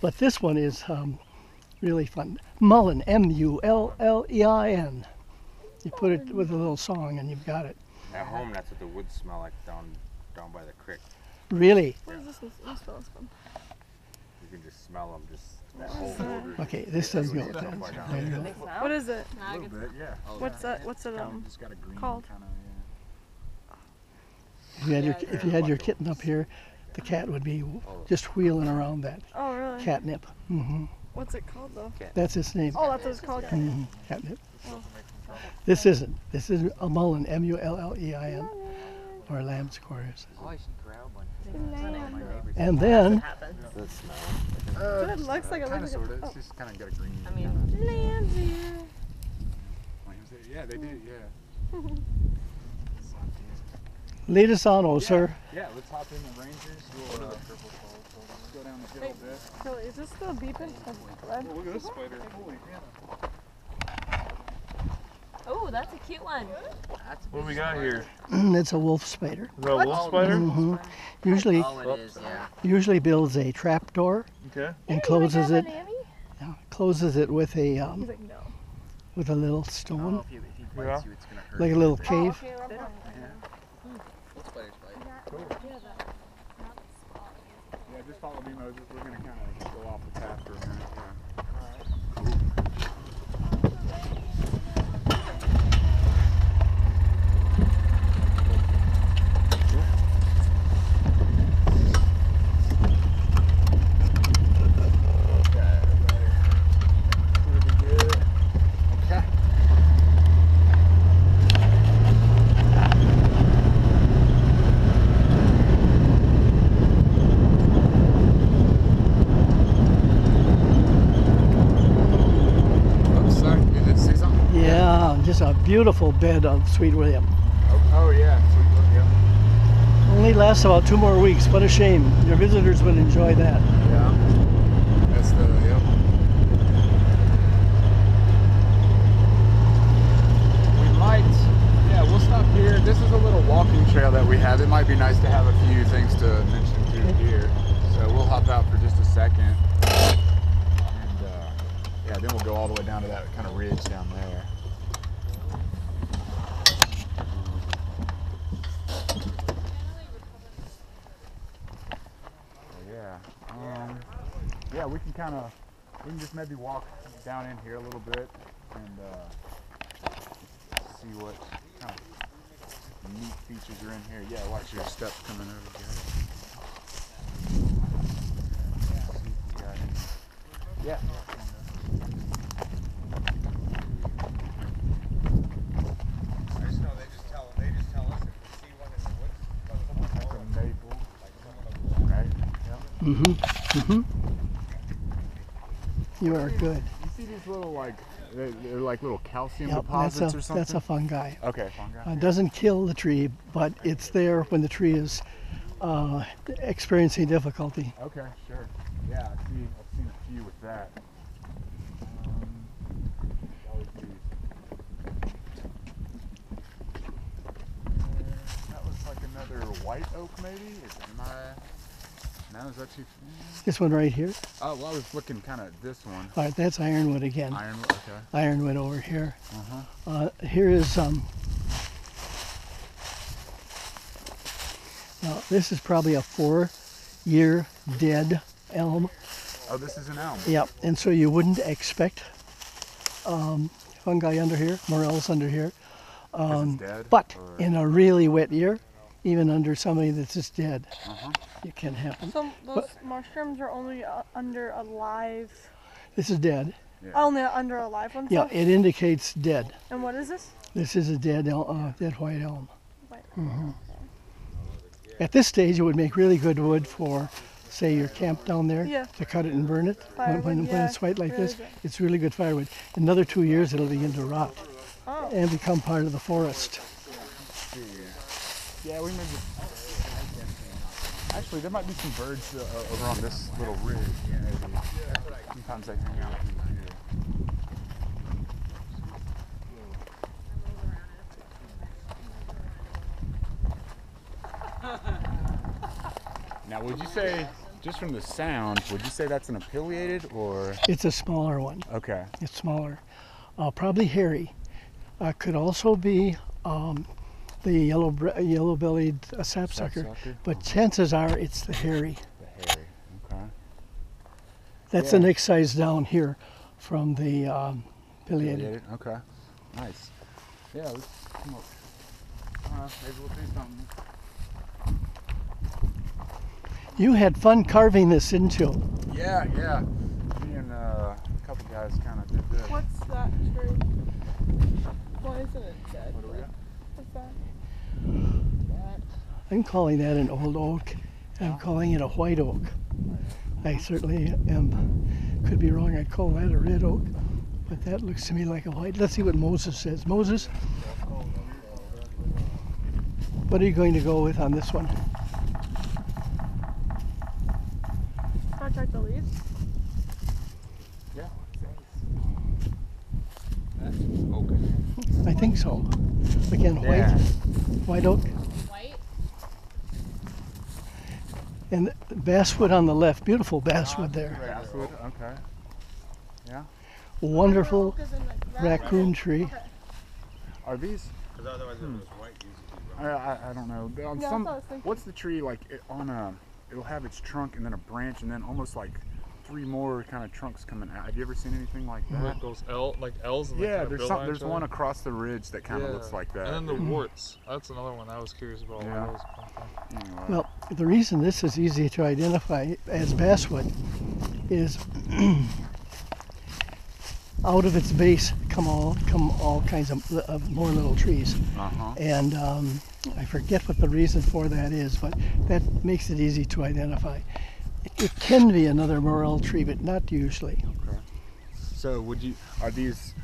But this one is really fun. Mullein, M-U-L-L-E-I-N. You put it with a little song and you've got it. At home, that's what the woods smell like down by the creek. Really? Where does this smell from? You can just smell them, just that whole odor. Okay, this does go with that. There you go. What is it? A little bit, yeah. What's that? What's it Just got a green called? kinda, If you had your kitten up here, the cat would be just wheeling around that Oh, really? catnip. What's it called though? That's its name. Oh, that's what it's called. Catnip. This isn't. This is a mullein, M-U-L-L-E-I-n, or lamb's quarters. Oh, I should grab one. And then It looks like it kinda looks sorta. like It's just kind of got a green. I mean, lambs here. Yeah, they did. Yeah. lead us on, oh sir. Yeah, let's hop in the Rangers. We'll go down the hill a bit. Kelly, is this still beeping? Red? Oh, look at this spider. Holy yeah. oh, that's a cute one. What do we got here? It's a wolf spider. Is that a wolf spider? Usually, Oh, it is, yeah. usually builds a trap door Okay. and closes it. Annie? Closes it with a He's like, no. with a little stone, If he Yeah. bites you, it's gonna hurt. like a little Oh, cave. okay, rub it on. Yeah, just follow me, Moses. We're gonna kind of go off the path for a minute. Yeah, just a beautiful bed of Sweet William. Oh yeah, Sweet William. Only lasts about 2 more weeks. What a shame. Your visitors would enjoy that. Yeah. That's the yep. We might. Yeah, we'll stop here. This is a little walking trail that we have. It might be nice to have a few things to mention to here. So we'll hop out for just a second. And yeah, then we'll go all the way down to that kind of ridge down there. Yeah, we can just maybe walk down in here a little bit and see what kind of neat features are in here. Yeah, watch your steps coming over, guys. Yeah. I just know they just tell us if we see one in the woods. That's a maple. Right? Yeah. You are good. You see these little they're like little calcium Yep, deposits or something? that's a fungi. Okay, fungi. It doesn't kill the tree, but it's there when the tree is experiencing difficulty. Okay, sure. Yeah, I've seen a few with that. That looks like another white oak, maybe. Is that too? This one right here. Oh, well, I was looking kind of at this one. All right, that's ironwood again. Ironwood. Okay. Ironwood over here. Uh-huh. Here is now this is probably a 4-year dead elm. Oh, this is an elm. Yep, and so you wouldn't expect fungi under here, morels under here. It's dead, But or- in a really wet year, even under somebody that's just dead, Uh-huh. it can happen. So those mushrooms are only under a live. This is dead. Yeah. Only under a live one. Yeah, so? it indicates dead. And what is this? This is a dead dead white elm. White. At this stage, it would make really good wood for, say, your camp down there, Yeah. to cut it and burn it. Firewood, When yeah, it's white like really this, good. it's really good firewood. In another 2 years, it'll begin to rot Oh. and become part of the forest. Yeah, we maybe. Actually, there might be some birds over on this little ridge. Maybe. Sometimes they hang out in here. Now, would you say just from the sound, would you say that's an affiliated or? It's a smaller one. Okay. It's smaller. Probably hairy. Could also be the yellow-bellied sapsucker, Sapsucker? but chances are it's the hairy. The hairy. Okay. That's Yeah. the next size down here from the pileated. Okay. Nice. Yeah, let's come up. Maybe we'll do something. You had fun carving this, didn't you? Yeah. Me and a couple guys kind of did this. What's that tree? Why isn't it dead? What do we got? What's that? I'm calling that an old oak. I'm calling it a white oak. I certainly am. Could be wrong. I'd call that a red oak, but that looks to me like a white. Let's see what Moses says. Moses, what are you going to go with on this one? Contact the leaves. Yeah. That's okay. I think so. Again, Yeah. white oak. White? And basswood on the left. Beautiful basswood there. Basswood. Okay. Yeah. Wonderful Oak is in the raccoon tree. Okay. Are these? Because otherwise, if it was white, usually be wrong. I don't know. On Yeah, some, that's what I was thinking. what's the tree like? On a, it'll have its trunk and then a branch and then almost like 3 more kind of trunks coming out. Have you ever seen anything like that? Like those like L's and they Yeah, kind of there's build some. on There's each one other. across the ridge that kind of looks like that. And then the warts. That's another one I was curious about. Yeah. Where those come from. Anyway. Well, the reason this is easy to identify as basswood is out of its base come all kinds of more little trees. Uh-huh. And I forget what the reason for that is, but that makes it easy to identify. It can be another morel tree, but not usually. Okay. So are these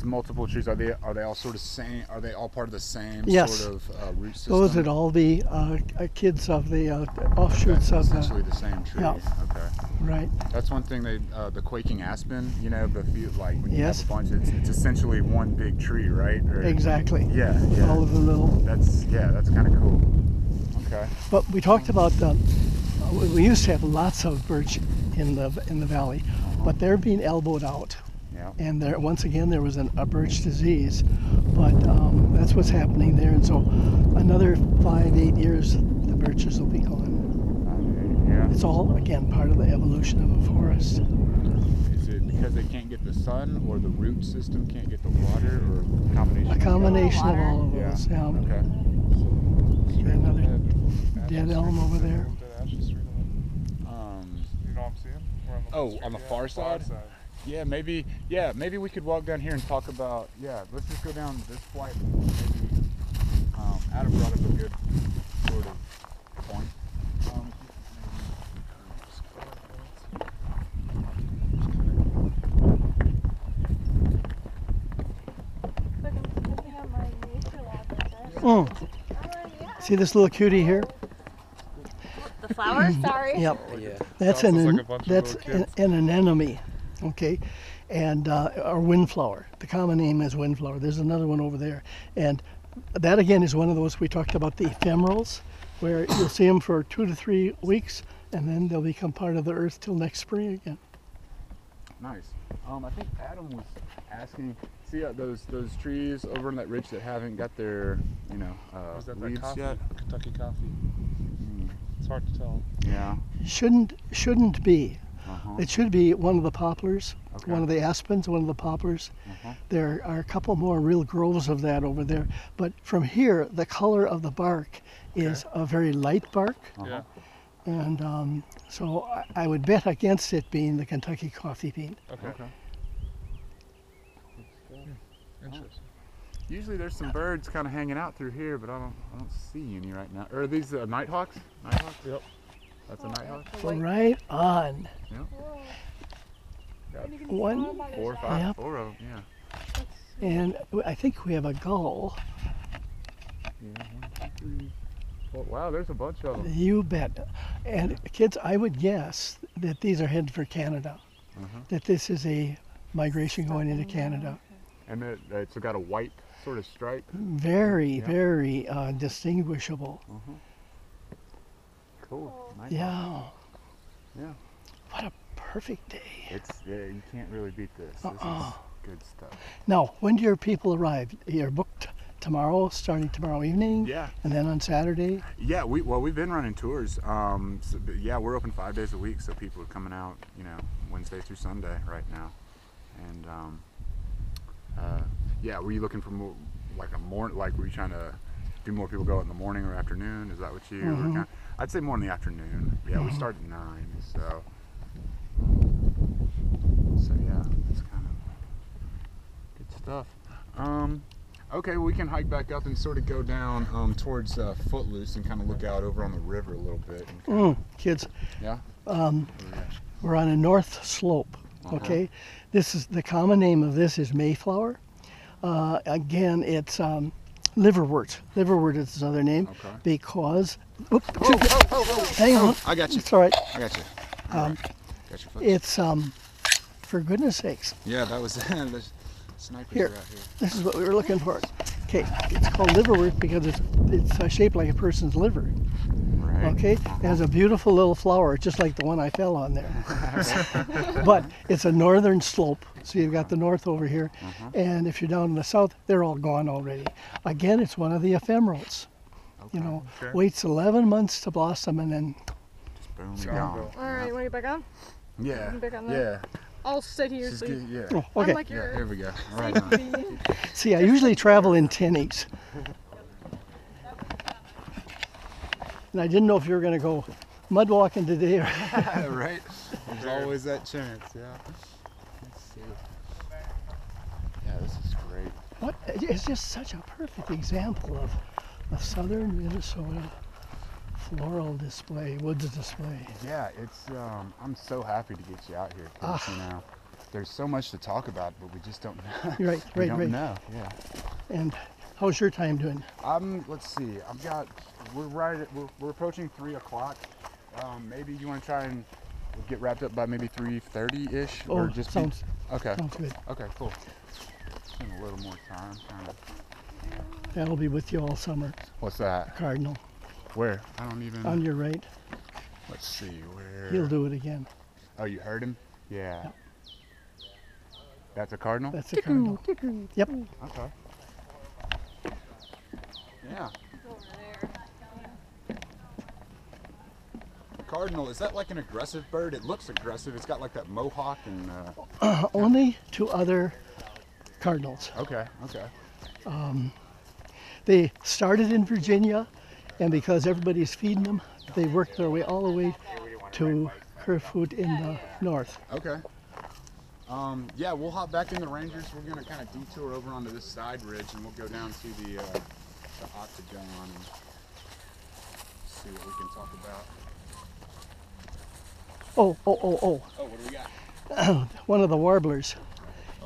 multiple trees, are they all sort of same, are they all part of the same Yes. sort of root system? Those would all be kids of the offshoots of essentially the same tree. Yeah. Okay. right. That's one thing the quaking aspen, you know, the few, like when you Yes. have a bunch, it's essentially one big tree, right? Or, Exactly. Yeah, With yeah. all of the little. That's kind of cool. Okay. But we talked about we used to have lots of birch in the valley, but they're being elbowed out. Yeah. And there, once again, there was a birch disease, but that's what's happening there. And so, another 5-8 years, the birches will be gone. Yeah. It's all again part of the evolution of a forest. Is it because they can't get the sun, or the root system can't get the water, or a combination? A combination of Water. all of Yeah. those. Yeah. Okay. Got another Ashes dead Street. elm over there. Dead Ashes Street. You know what I'm seeing? We're Oh, street, on the yeah, far side? Yeah, maybe we could walk down here and talk about, let's just go down this flight. Maybe Adam brought up a good sort of point. I can have my nature lab right there. Mm. See this little cutie here? The flowers? Sorry. Yep. Yeah. That's Sounds an like a bunch of that's little kids. an anemone, okay, and or windflower. The common name is windflower. There's another one over there, and that again is one of those we talked about, the ephemerals, where you'll see them for 2 to 3 weeks, and then they'll become part of the earth till next spring again. Nice. I think Adam was asking. See those trees over on that ridge that haven't got their Was that leaves coffee? yet? Kentucky coffee. It's hard to tell. Yeah. Shouldn't be. Uh-huh. It should be one of the poplars, Okay. one of the aspens, one of the poplars. Uh-huh. There are a couple more real groves of that over there. But from here, the color of the bark is a very light bark. Uh-huh. Yeah. And so I would bet against it being the Kentucky coffee bean. Okay. Okay. Interesting. Usually there's some birds kind of hanging out through here, but I don't see any right now. Are these nighthawks? Nighthawks? Yep. That's a nighthawk. Right on. And you can One, see all about 4 or it. 5, Yep. 4 of them. Yeah. And I think we have a gull. Yeah. 1, 2, 3, 4. Wow, there's a bunch of them. You bet. And kids, I would guess that these are headed for Canada. That this is a migration going into Canada. And it's got a white sort of stripe. Very, very distinguishable. Cool. Nice. Yeah. Yeah. What a perfect day. You can't really beat this. This is good stuff. Now, when do your people arrive? You're booked tomorrow, starting tomorrow evening? Yeah. And then on Saturday? Yeah, we've been running tours. But yeah, we're open 5 days a week, so people are coming out, Wednesday through Sunday right now. And yeah, were you looking for more, were you trying to do more people go out in the morning or afternoon? Is that what you were kind of, I'd say more in the afternoon. Yeah, we start at 9, so yeah, it's kind of good stuff. Okay, well, we can hike back up and sort of go down towards Footloose and kind of look out over on the river a little bit. Kids, Yeah? we're on a north slope, okay? This is, the common name of this is Mayflower. Again, it's liverwort. Liverwort is its other name because, hang on. I got you. It's all right. I got you. Got your foot. It's, for goodness sakes. Yeah, that was the snipers Here, are out here. this is what we were looking for. Okay, it's called liverwort because it's shaped like a person's liver. Right. Okay, it has a beautiful little flower, just like the one I fell on there. But it's a northern slope, so you've got the north over here, and if you're down in the south, they're all gone already. Again, it's one of the ephemerals. Waits 11 months to blossom and then. Boom, gone. All right, want to get back on? Yeah. Back on Yeah. there? I'll sit here Just so you get, Oh, okay. I'm like yeah, your here we go. All right. On. See, I usually travel in tinnies. And I didn't know if you were going to go mud walking today or. Right? There's always that chance, yeah. Let's see. Yeah, this is great. What? It's just such a perfect example of a southern Minnesota floral display, woods display. Yeah, it's. I'm so happy to get you out here, 'cause, there's so much to talk about, but we just don't know. Right, we right, don't right. know. Yeah. And how's your time doing? Let's see. We're approaching 3 o'clock. Maybe you want to try and get wrapped up by maybe 3:30-ish, Oh, or just sounds okay. good. Okay, cool. Spend a little more time, kind of. That'll be with you all summer. What's that? Cardinal Where? I don't even. on your right. Let's see where. He'll do it again. Oh, you heard him? Yeah. That's a cardinal? That's a cardinal. Yep. Okay. Yeah. Cardinal, is that like an aggressive bird? It looks aggressive. It's got like that mohawk and. Only 2 other cardinals. Okay. Okay. They started in Virginia, and because everybody's feeding them, they worked their way all the way to Kerfoot in the north. Okay. Yeah, we'll hop back in the Rangers. We're gonna kind of detour over onto this side ridge, and we'll go down to the octagon and see what we can talk about. Oh, Oh, what do we got? one of the warblers.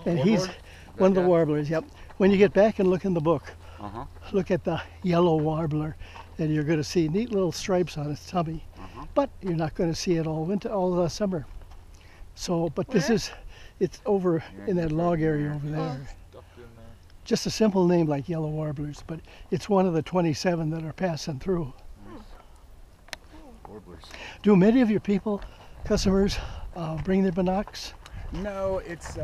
And he's Warbler? one of the guy? warblers, yep. When you get back and look in the book, Uh-huh. look at the yellow warbler, and you're going to see neat little stripes on its tummy. But you're not going to see it all winter, all the summer. So, but this Where? is, it's over in that log area over there. Stuffed in there. Just a simple name like yellow warblers, but it's one of the 27 that are passing through. Warblers. Do many of your people, customers, bring their binocs? No, it's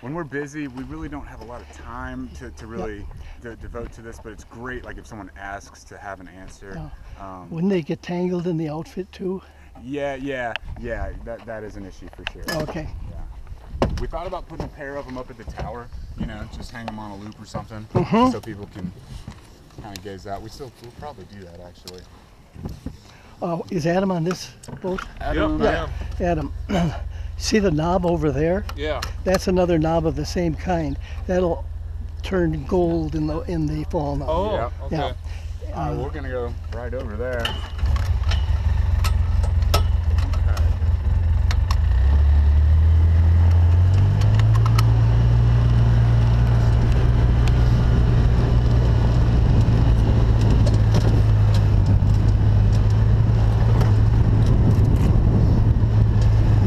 when we're busy, we really don't have a lot of time to really devote to this. But it's great, like if someone asks, to have an answer. Wouldn't they get tangled in the outfit too? Yeah. That is an issue for sure. Okay. Yeah. We thought about putting a pair of them up at the tower. Just hang them on a loop or something, so people can kind of gaze out. We'll probably do that actually. Is Adam on this boat? Adam, Yep, I am. Adam, see the knob over there? Yeah. That's another knob of the same kind. That'll turn gold in the fall now. Oh, Yep. okay. Yeah. All right, we're gonna go right over there.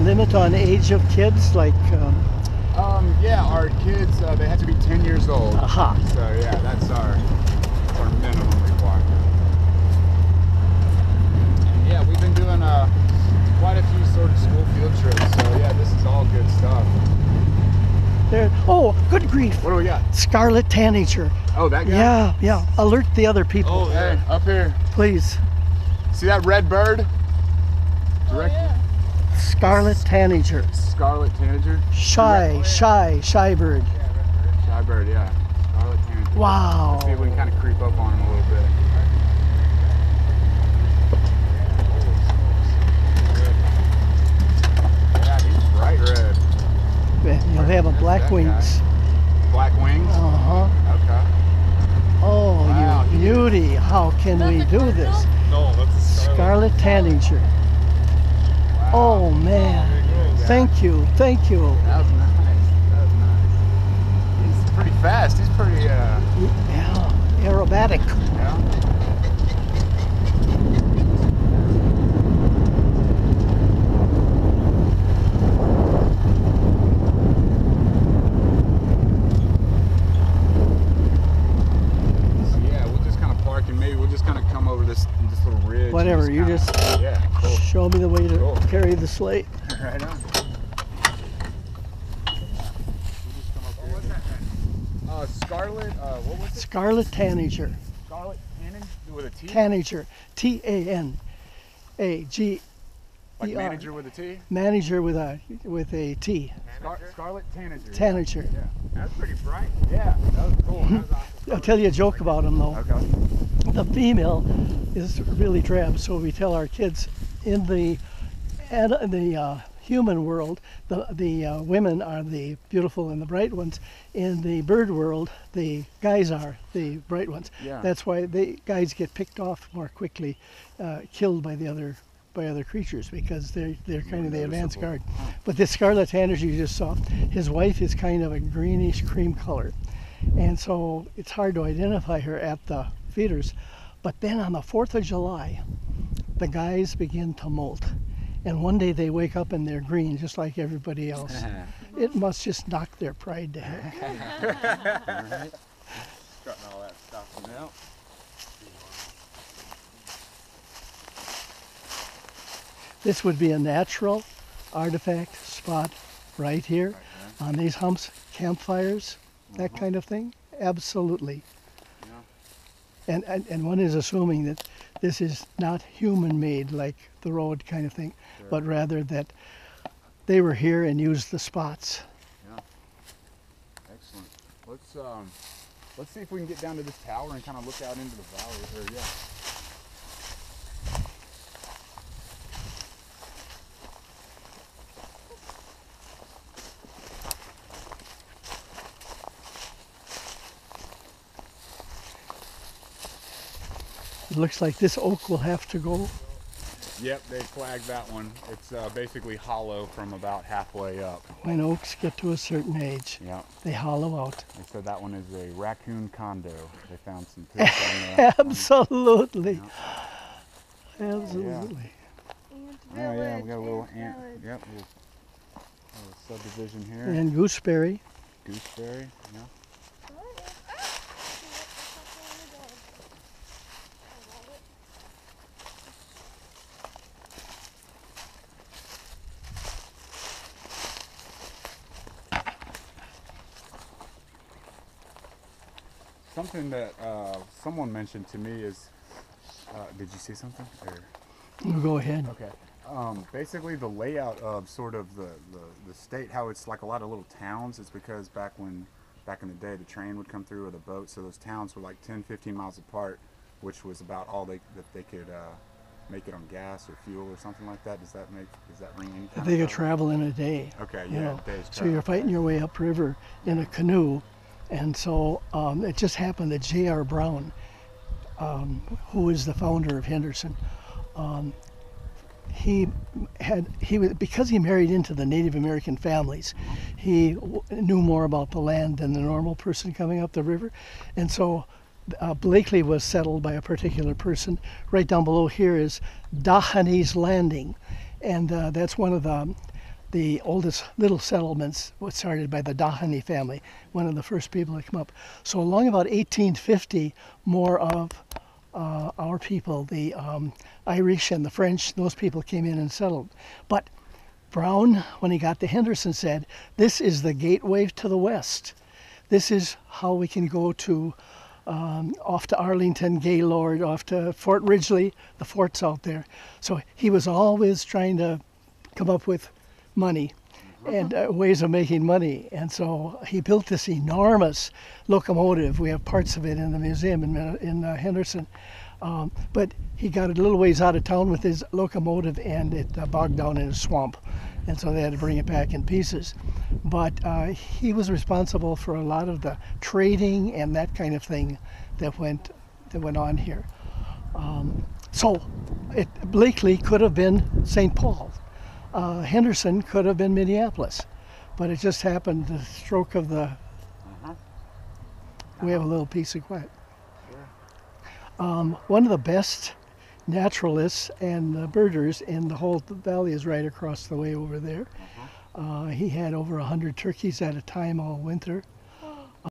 Limit on age of kids, like, Yeah, our kids, they have to be 10 years old. aha. So yeah, that's our minimum requirement. And yeah, we doing quite a few sort of school field trips. So yeah, this is all good stuff. There. Oh, good grief! What do we got? Scarlet tanager. Oh, that guy? Yeah, yeah. Alert the other people, Oh, hey, up here. please. See that red bird? Direct. Scarlet tanager. Scarlet tanager. Shy bird. Shy bird, yeah. Scarlet tanager. Wow. Let's see if we can kind of creep up on him a little bit. Yeah, he's bright red. Yeah, they have a That's black that wings. guy. Black wings? Uh-huh. Okay. Oh, Wow, you beauty. How can we do this? No, that's a Scarlet tanager. Oh, man. Thank you. Thank you. That was nice. That was nice. He's pretty fast. He's pretty, Yeah, aerobatic. yeah. So yeah, we'll just kind of park and maybe we'll just kind of come over this little ridge. and Whatever, you kinda- just yeah, cool. show me the way to Cool. carry the sleigh. Right on. Scarlet, what was it? Scarlet tanager. Scarlet Cannon with a T? Tanager. T-A-N-A-G. Like ER. manager with a T? Manager with a T. Scarlet Tanager. Tanager. Yeah. That's pretty bright. Yeah, that was cool. That was awesome. I'll tell you a joke about them though. Okay. The female is really drab, so we tell our kids in the human world, the women are the beautiful and the bright ones. In the bird world, the guys are the bright ones. Yeah. That's why the guys get picked off more quickly, killed by other creatures because they're kind of the advanced guard. But this scarlet tanager you just saw, his wife is kind of a greenish cream color, and so it's hard to identify her at the feeders. But then on the 4th of July, the guys begin to molt. And one day they wake up and they're green, just like everybody else. It must just knock their pride to heck. Strutting all that stuff out. This would be a natural artifact spot right here on these humps, campfires, that kind of thing. Absolutely. And one is assuming that this is not human-made like the road kind of thing, but rather that they were here and used the spots. Yeah. Excellent. Let's see if we can get down to this tower and kind of look out into the valley. Or yeah. It looks like this oak will have to go. Yep, they flagged that one. It's basically hollow from about halfway up. When oaks get to a certain age, Yep. they hollow out. They said that one is a raccoon condo. They found some pits on there. Absolutely. Absolutely. Oh yeah, we got a little ant. Yep, little subdivision here. And gooseberry. Gooseberry. Yeah. Something that someone mentioned to me is, did you see something? Or? You go ahead. Okay. Basically, the layout of sort of the state, how it's like a lot of little towns, is because back in the day, the train would come through or the boat, so those towns were like 10, 15 miles apart, which was about all that they could make it on gas or fuel or something like that. Does that ring any kind They of could bell? travel in a day. Okay, you yeah, know. day's So you're travel. fighting your way upriver in a canoe. And so it just happened that J.R. Brown, who is the founder of Henderson, because he married into the Native American families, he knew more about the land than the normal person coming up the river. And so Blakely was settled by a particular person. Right down below here is Dahane's Landing, and that's one of the oldest little settlements was started by the Dahane family, one of the first people to come up. So along about 1850, more of our people, the Irish and the French, those people came in and settled. But Brown, when he got to Henderson, said, "This is the gateway to the West. This is how we can go to off to Arlington, Gaylord, off to Fort Ridgely, the fort's out there." So he was always trying to come up with money and ways of making money. And so he built this enormous locomotive. We have parts of it in the museum in Henderson. But he got a little ways out of town with his locomotive, and it bogged down in a swamp. And so they had to bring it back in pieces. But he was responsible for a lot of the trading and that kind of thing that went on here. So Blakely could have been St. Paul. Henderson could have been Minneapolis. But it just happened, the stroke of the... We have a little piece of quiet. One of the best naturalists and birders in the whole valley is right across the way over there. He had over 100 turkeys at a time all winter.